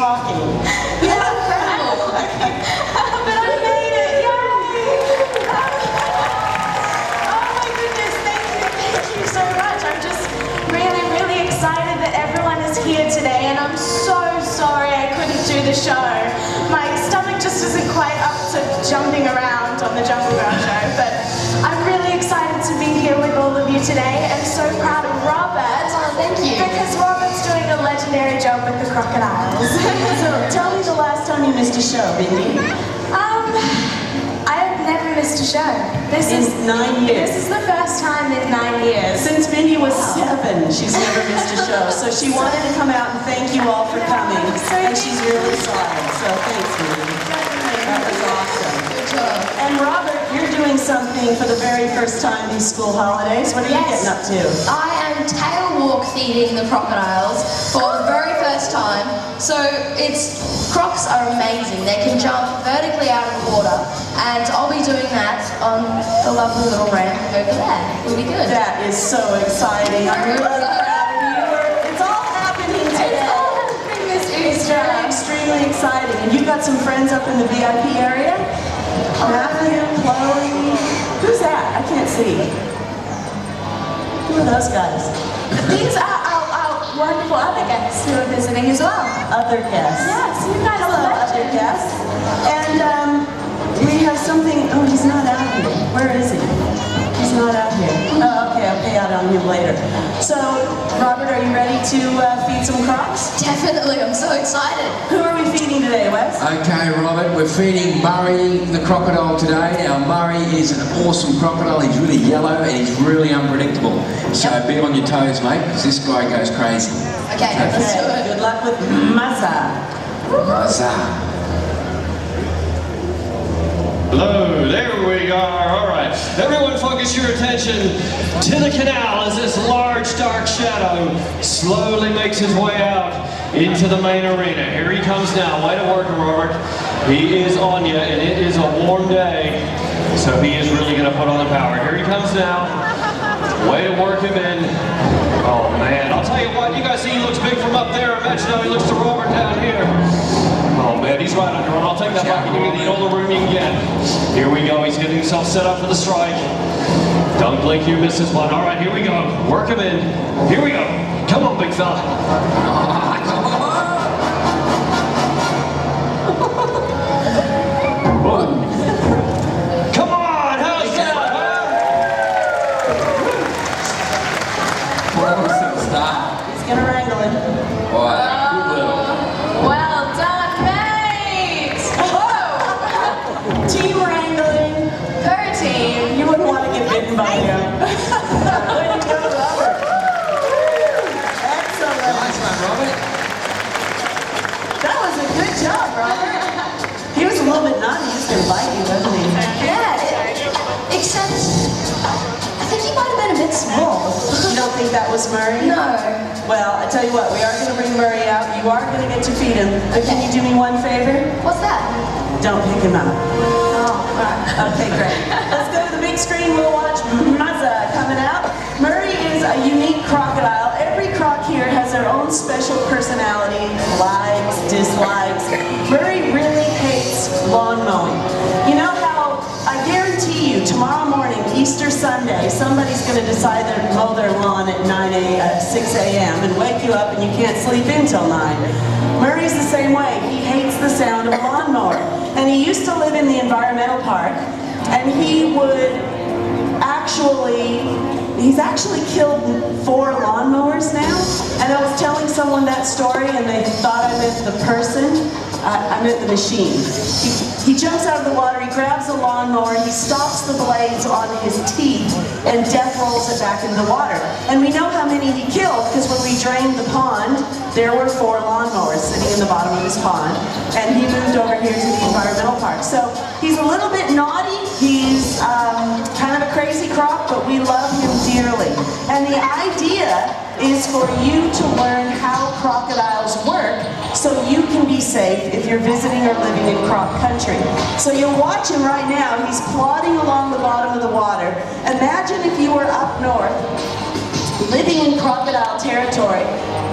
talking. Yeah, incredible. But I made it, yay! Oh my goodness, thank you so much. I'm just really, really excited that everyone is here today, and I'm so sorry I couldn't do the show. My stomach just isn't quite up to jumping around on the Jungle Girl show, but I'm really excited to be here with all of you today, and so proud of Robert. Oh, thank you. Because Robert's doing a legendary job with the crocodiles. So tell me the last time you missed a show, Bindi. I have never missed a show. This In is 9 years. This is the first time in 9 years. Since Bindi was 7, she's never missed a show. So she wanted to come out and thank you all for coming. And she's really sorry. So thanks, Bindi. That was awesome. Good job. And Robert, you're doing something for the very first time these school holidays. What are you getting up to? I am tail walk feeding the crocodiles for the very first time. So crocs are amazing. They can jump vertically out of the water, and I'll be doing that on the lovely little ramp over there. It'll be good. That is so exciting. I'm really proud of you. It's all happening today. It's all happening this Easter. It's extremely exciting. And you've got some friends up in the VIP area? Matthew, Chloe. Who's that? I can't see. Who are those guys? These are our wonderful other guests who are visiting as well. Other guests. Yes, you guys are Hello, other legends. guests. And we have something. Oh, he's not out here. Where is he? He's not out here. Oh, okay. I'll pay out on him later. So, Robert, are you ready to feed some crocs? Definitely, I'm so excited. Who are we feeding today, Wes? Okay, Robert, we're feeding Murray the crocodile today. Now, Murray is an awesome crocodile. He's really yellow and he's really unpredictable. So be on your toes, mate, because this guy goes crazy. Okay, let's do Okay, it. good luck with Masa. Huzzah. Hello, there we are. All right, everyone focus your attention to the canal as this large dark shadow slowly makes his way out into the main arena. Here he comes now. Way to work, Robert. He is on you, and it is a warm day, so he is really going to put on the power. Here he comes now. Way to work him in. Oh, man. I'll tell you what, you guys see he looks big from up there. Imagine how he looks to Robert down here. Oh man, he's right under him. I'll take that bucket. You can eat all the room you can get. Here we go. He's getting himself set up for the strike. Don't blink, you miss this one. All right, here we go. Work him in. Here we go. Come on, big fella. Whoa. Come on, how's that? He's gonna wrangle him. Well done, mate! Whoa! Team wrangling. Go team! You wouldn't want to get bitten by him. Way to go, Robert. Excellent. Nice one, Robert. That was a good job, Robert. He was a little bit naughty. He was gonna bite you, wasn't he? Yeah, except I think he might have been a bit small. You don't think that was Murray? No. Well, I tell you what, we are going to bring Murray out. You are going to get to feed him. But can you do me one favor? What's that? Don't pick him up. Oh, right. Okay, great. Let's go to the big screen. We'll watch Muzza coming out. Murray is a unique crocodile. Every croc here has their own special personality, likes, dislikes. Murray really hates lawn mowing. You know how, I guarantee you, tomorrow morning, Easter Sunday, somebody's going to decide to mow their lawn at 6 a.m. and wake you up and you can't sleep in till 9. Murray's the same way. He hates the sound of a lawnmower. And he used to live in the environmental park, and he would he's actually killed 4 lawnmowers now. And I was telling someone that story and they thought I meant the person. I meant the machine. He jumps out of the water, he grabs the lawnmower, he stops the blades on his teeth, and death rolls it back into the water. And we know how many he killed because when we drained the pond, there were 4 lawnmowers sitting in the bottom of his pond. And he moved over here to the environmental park. So he's a little bit naughty, he's kind of a crazy croc, but we love him dearly. And the idea is for you to learn how crocodiles work so you can be safe if you're visiting or living in croc country. So you'll watch him right now. He's plodding along the bottom of the water. Imagine if you were up north, living in crocodile territory.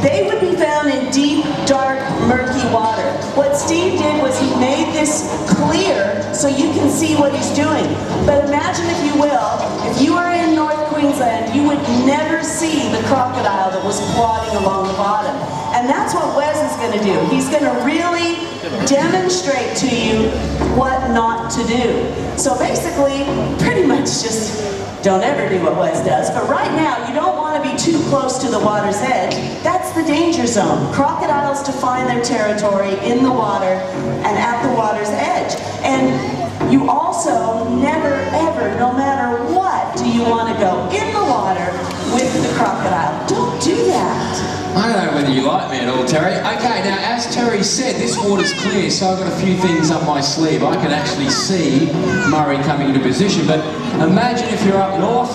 They would be found in deep, dark murky water. What Steve did was he made this clear so you can see what he's doing. But imagine, if you will, if you were in North Queensland, you would never see the crocodile that was plodding along the bottom. And that's what Wes is going to do. He's going to really demonstrate to you what not to do. So basically, pretty much just don't ever do what Wes does. But right now, you don't want to be too close to the water's edge. That's the danger zone. Crocodiles define their territory in the water and at the water's edge. And you also never ever, no matter what, do you want to go in the water with the crocodile. Don't do that. I don't know whether you like me at all, Terry. Okay, now as Terry said, this water's clear, so I've got a few things up my sleeve. I can actually see Murray coming into position, but imagine if you're up north,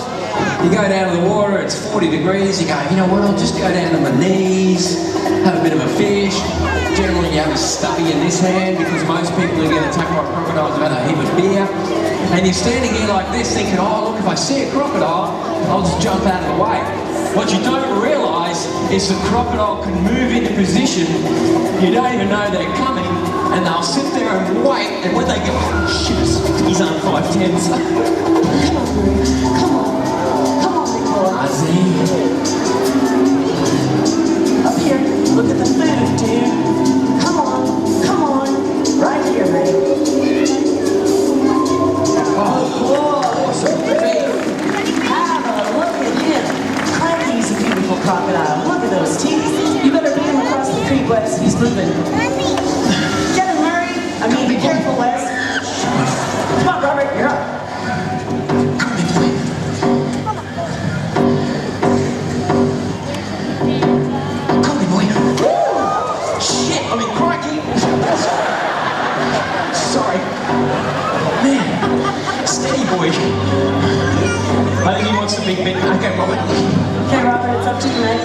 you go down to the water, it's 40 degrees, you go, you know what, I'll just go down to my knees, have a bit of a fish. Generally you have a stubby in this hand because most people who get attacked by crocodiles have had a heap of beer. And you're standing here like this thinking, oh look, if I see a crocodile, I'll just jump out of the way. What you don't realise is the crocodile can move into position, you don't even know they're coming, and they'll sit there and wait, and when they go, oh shit, he's on 5'10". Come on, big boy. Up here, look at the food, dude. Come on, right here, mate. Oh, awesome. Have a look at him. He's a beautiful crocodile. Look at those teeth. You better beat him across the creek, Wes. He's moving. Get him, Murray. I mean, be careful, Wes. Come on, Robert. You're up. Come on, boy. Woo! Shit, I mean, crikey. Sorry. Man, steady, boy. I think he wants the big bit. Okay, Robert. Okay, Robert, it's up to you, mate.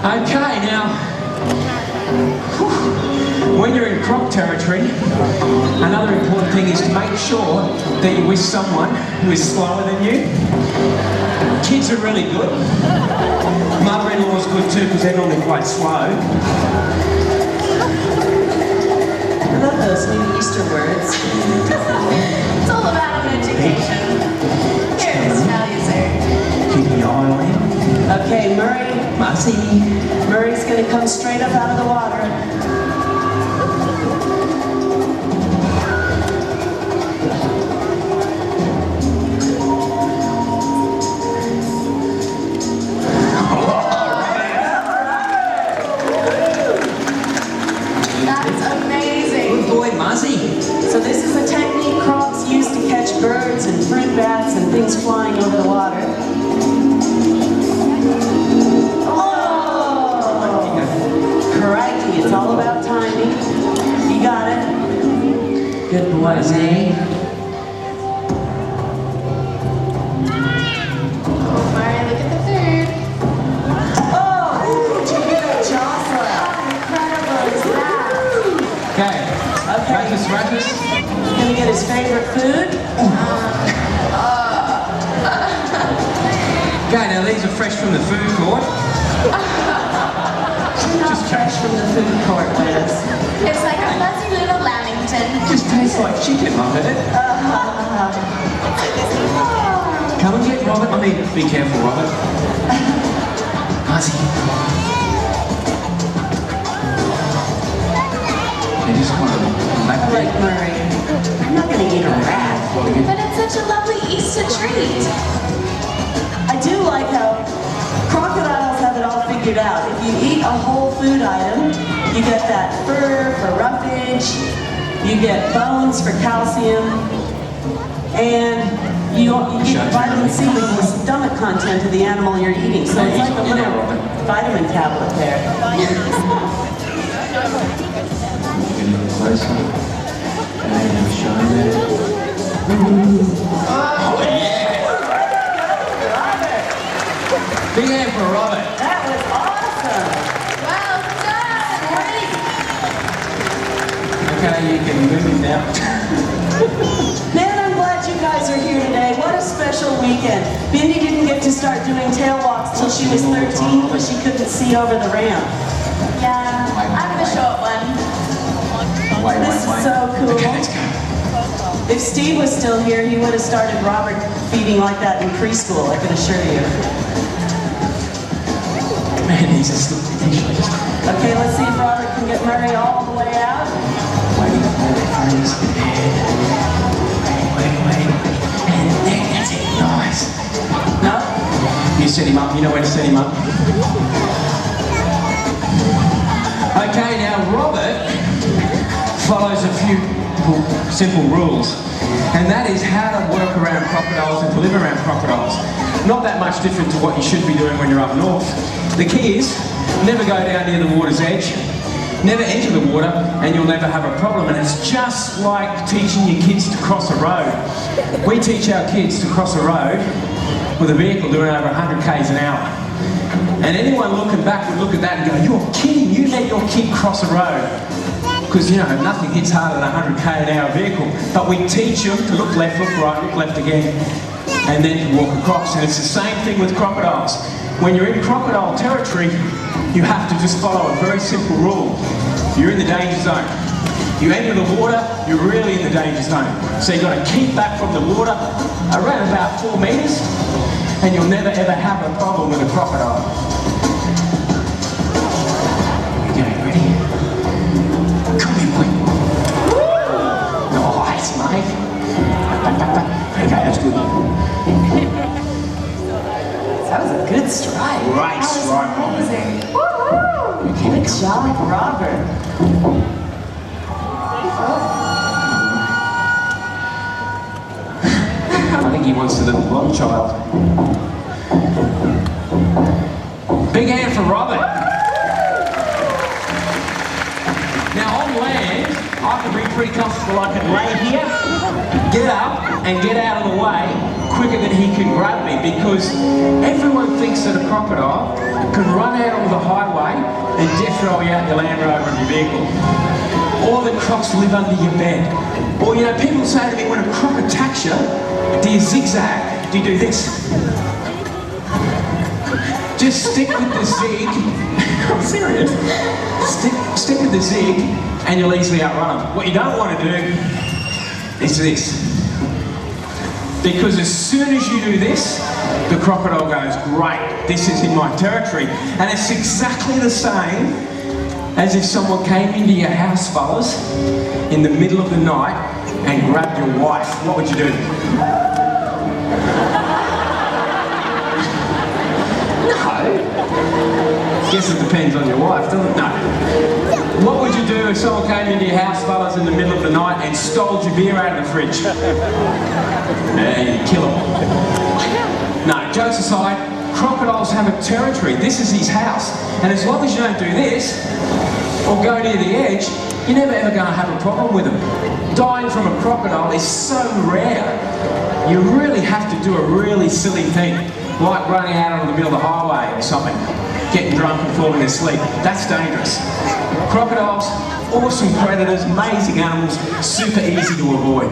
Okay, now, when you're in croc territory, another important thing is to make sure that you're with someone who is slower than you. Kids are really good. Mother-in-law's good too because they're normally quite slow. I love those new Easter words. It's all about an education. Here it is, value, sir. Keep your eye on him. Okay, Murray. Marcy. Murray's going to come straight up out of the water. That's amazing. Good boy, Marcy. So this is a technique crocs use to catch birds and fruit bats and things flying over the water. Crikey, it's all about timing. You got it. Good boy, Zane. Murray, look at the food. Oh, did you hear that Jocelyn? How incredible is that? Okay. Ratus. He's gonna get his favorite food. Okay, now these are fresh from the food court. Just fresh from the food court, Liz. It's like a fuzzy little lamington. Just tastes like chicken, look at it. Come and get Robert. I mean, be careful, Robert. Marcy. You just want to make I like Murray. I'm not gonna eat a rat. But it's such a lovely Easter treat. I do like how crocodiles have it all figured out. If you eat a whole food item, you get that fur for roughage, you get bones for calcium, and you get vitamin C with the stomach content of the animal you're eating. So it's like a little vitamin tablet there. Get a little closer. And show that. Oh yeah! Big hand for Robert. That was awesome. Well done. Okay, you can move him now. Man, I'm glad you guys are here today. What a special weekend. Bindi didn't get to start doing tail walks till she was 13 because she couldn't see over the ramp. Yeah, I'm the short one. This is so cool. Okay, let's go. If Steve was still here, he would have started Robert feeding like that in preschool, I can assure you. Man, he's just Okay, let's see if Robert can get Murray all the way out. waiting for his head. Wait. And there, that's it. Nice. No? You set him up, you know where to set him up. Okay, now Robert follows a few simple rules, and that is how to work around crocodiles and to live around crocodiles. Not that much different to what you should be doing when you're up north. The key is, never go down near the water's edge, never enter the water, and you'll never have a problem. And it's just like teaching your kids to cross a road. We teach our kids to cross a road with a vehicle doing over 100 k's an hour. And anyone looking back would look at that and go, you're kidding, you let your kid cross a road. Because, you know, nothing hits harder than a 100 k an hour vehicle. But we teach them to look left, look right, look left again, and then to walk across. And it's the same thing with crocodiles. When you're in crocodile territory, you have to just follow a very simple rule. You're in the danger zone. You enter the water, you're really in the danger zone. So you've got to keep back from the water around about 4 meters, and you'll never ever have a problem with a crocodile. Okay, ready? Come here, boy. Nice, mate. Okay, that's good. That was a good strike. Right strike, Robert. Good job, Robert. I think he wants the little blonde child. Big hand for Robert. Now on land, I can be pretty comfortable. I can lay here, get up, and get out of the way quicker than he can grab me, because everyone thinks that a crocodile can run out on the highway and death roll you out your Land Rover and your vehicle. Or the crocs live under your bed. Or, you know, people say to me, when a croc attacks you, do you zigzag? Do you do this? Just stick with the zig. I'm serious. Stick with the zig and you'll easily outrun them. What you don't want to do is this. Because as soon as you do this, the crocodile goes, great, this is in my territory. And it's exactly the same as if someone came into your house, fellas, in the middle of the night and grabbed your wife. What would you do? Guess it depends on your wife, doesn't it? No. What would you do if someone came into your house, fellas, in the middle of the night and stole your beer out of the fridge? You'd kill them. No, jokes aside, crocodiles have a territory. This is his house. And as long as you don't do this, or go near the edge, you're never ever going to have a problem with them. Dying from a crocodile is so rare. You really have to do a really silly thing, like running out on the middle of the highway or something, getting drunk and falling asleep. That's dangerous. Crocodiles, awesome predators, amazing animals, super easy to avoid.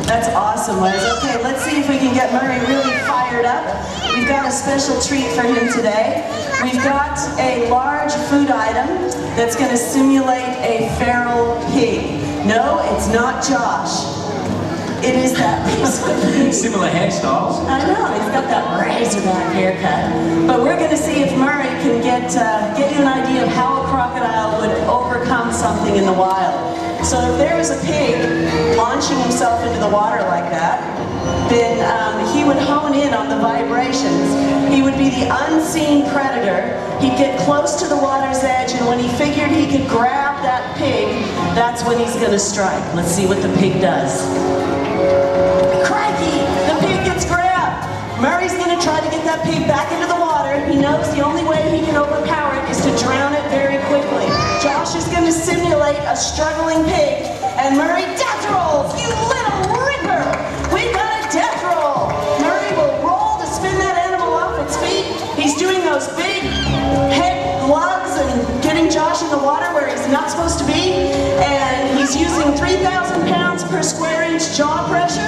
That's awesome, Les. Okay, let's see if we can get Murray really fired up. We've got a special treat for him today. We've got a large food item that's going to simulate a feral pig. No, it's not Josh. It is that piece of meat. Similar hairstyles. I know, he's got that razorback haircut. But we're going to see if Murray can get you an idea of how a crocodile would overcome something in the wild. So if there was a pig launching himself into the water like that, then he would hone in on the vibrations. He would be the unseen predator. He'd get close to the water's edge, and when he figured he could grab that pig, that's when he's going to strike. Let's see what the pig does. Crikey! The pig gets grabbed. Murray's going to try to get that pig back into the water. He knows the only way he can overpower it is to drown it very quickly. Josh is going to simulate a struggling pig, and Murray death rolls! You little ripper! We got a death roll! Murray will roll to spin that animal off its feet. He's doing those big head gloves and getting Josh in the water where he's not supposed to be, and he's using 3,000 pounds per square inch jaw pressure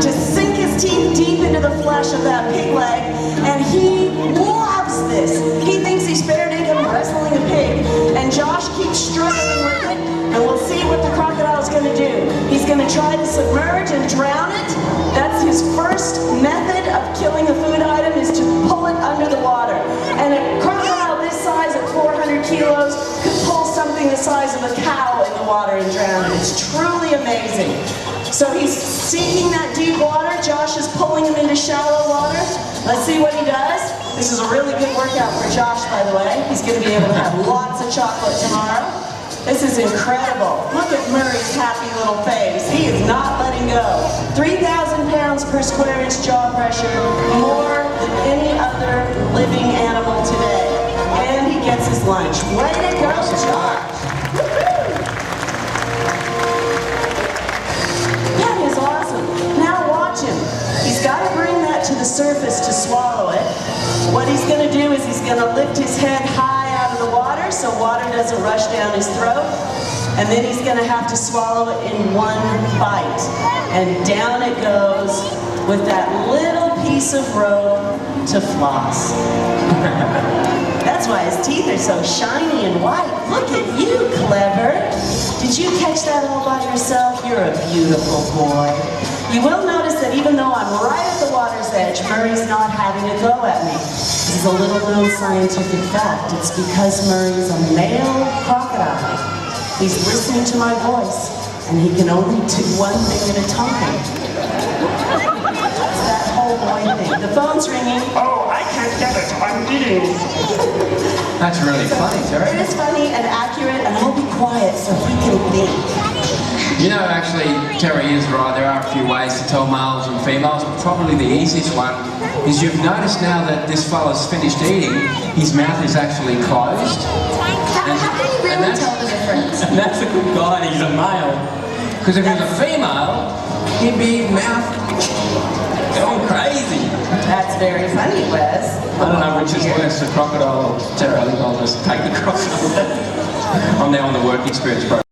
to sink his teeth deep into the flesh of that pig leg, and he loves this. He thinks he's fair dinkum wrestling a pig, and Josh keeps struggling with it, and we'll see what the crocodile's going to do. He's going to try to submerge and drown it. That's his first method of killing a food item, is to pull it under the water. And a crocodile this size at 400 kilos could pull something the size of a cow in the water and drown it. It's truly amazing. So he's seeking that deep water. Josh is pulling him into shallow water. Let's see what he does. This is a really good workout for Josh, by the way. He's going to be able to have lots of chocolate tomorrow. This is incredible. Look at Murray's happy little face. He is not letting go. 3,000 pounds per square inch jaw pressure, more than any other living animal today. And he gets his lunch. Way to go, Josh. That is awesome. Now watch him. He's got to bring that to the surface to swallow it. What he's going to do is he's going to lift his head high out of the water so water doesn't rush down his throat. And then he's going to have to swallow it in one bite. And down it goes with that little piece of rope to floss. That's why his teeth are so shiny and white. Look at you, clever. Did you catch that all by yourself? You're a beautiful boy. You will notice that even though I'm right at the water's edge, Murray's not having a go at me. This is a little known scientific fact. It's because Murray's a male crocodile. He's listening to my voice, and he can only do one thing at a time. It's that whole boy thing. The phone's ringing. Oh, I can't get it. I'm eating. That's really funny, Terry. It is funny and accurate, and I'll be quiet so he can think. You know, actually, Terry is right. There are a few ways to tell males and females, but probably the easiest one is you've noticed now that this fella's finished eating, his mouth is actually closed. How can you really tell the difference? And that's a good guy, he's a male. Because if he was a female, he'd be mouth going crazy. That's very funny, Wes. I don't know which is worse, the crocodile or Terry. I think I'll just take the crocodile. I'm now on the work experience program.